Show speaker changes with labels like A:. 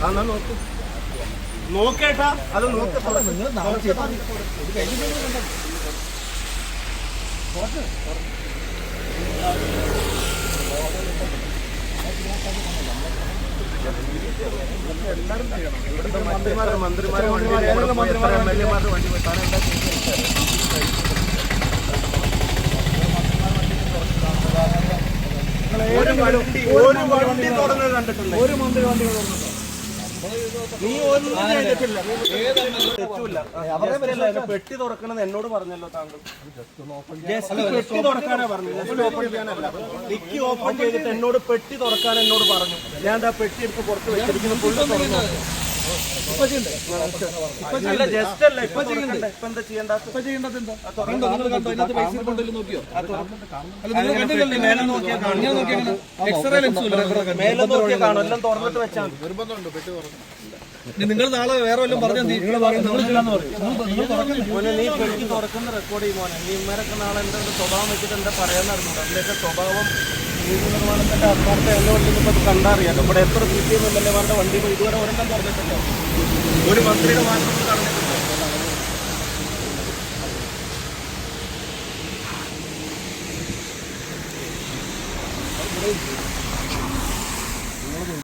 A: എന്നാ നോക്കേട്ടാ, അത് നോക്ക്. ഇവിടുത്തെ മന്ത്രിമാരുടെ വണ്ടി MLA-മാരുടെ വണ്ടി വെട്ടാൻ എന്താ ചെയ്യുന്നത്? ഒരു വണ്ടി തുറന്നത് കണ്ടിട്ടുണ്ട്? ഒരു മന്ത്രി വണ്ടി തുറന്നിട്ടുണ്ടോ? നീ ഒന്നും ചെയ്തിട്ടില്ല. പെട്ടി തുറക്കണമെന്ന് എന്നോട് പറഞ്ഞല്ലോ താങ്കൾ. ജസ്റ്റ് പെട്ടി തുറക്കാനാ പറഞ്ഞു, ജസ്റ്റ് ഓപ്പൺ ചെയ്യാനല്ല. ഡിക്കി ഓപ്പൺ ചെയ്തിട്ട് എന്നോട് പെട്ടി തുറക്കാൻ എന്നോട് പറഞ്ഞു. ഞാൻ ആ പെട്ടി എടുത്ത് പുറത്ത് വെച്ചിരിക്കുന്ന ഫുള്ള് തുറന്നു. അല്ല ജസ്റ്റ് അല്ല, ഇപ്പൊ ചെയ്യണ്ടേ? ഇപ്പൊ എന്താ ചെയ്യേണ്ടത്? ഇപ്പൊ ചെയ്യേണ്ടത് എന്താ? മേലെ നോക്കിയാൽ കാണും, എല്ലാം തുറന്നിട്ട് വെച്ചാൽ നിർബന്ധമുണ്ട്. പെട്ടി തുറന്നു. നിങ്ങൾ നാളെ വേറെ വല്ലതും പറഞ്ഞാൽ നീ പെട്ടി തുറക്കുന്ന റെക്കോർഡ് ചെയ്യും മോനെ. നീ ഇമ്മരൊക്കെ നാളെ എൻ്റെ സ്വഭാവം വെച്ചിട്ട് എന്താ പറയാന്നറിഞ്ഞു. അതിൻ്റെയൊക്കെ സ്വഭാവം നീതി നിർമ്മാണത്തിന്റെ ആത്മാർത്ഥ എന്നെ വണ്ടിയിപ്പോൾ കണ്ടറിയാലോ. ഇവിടെ എത്ര CPM MLA-മാരുടെ വണ്ടി ഇതുവരെ ഒരെണ്ണം തുറന്നിട്ടുണ്ടോ? ഒരു മന്ത്രിയുടെ വാഹനം തടഞ്ഞിട്ടുണ്ടോ?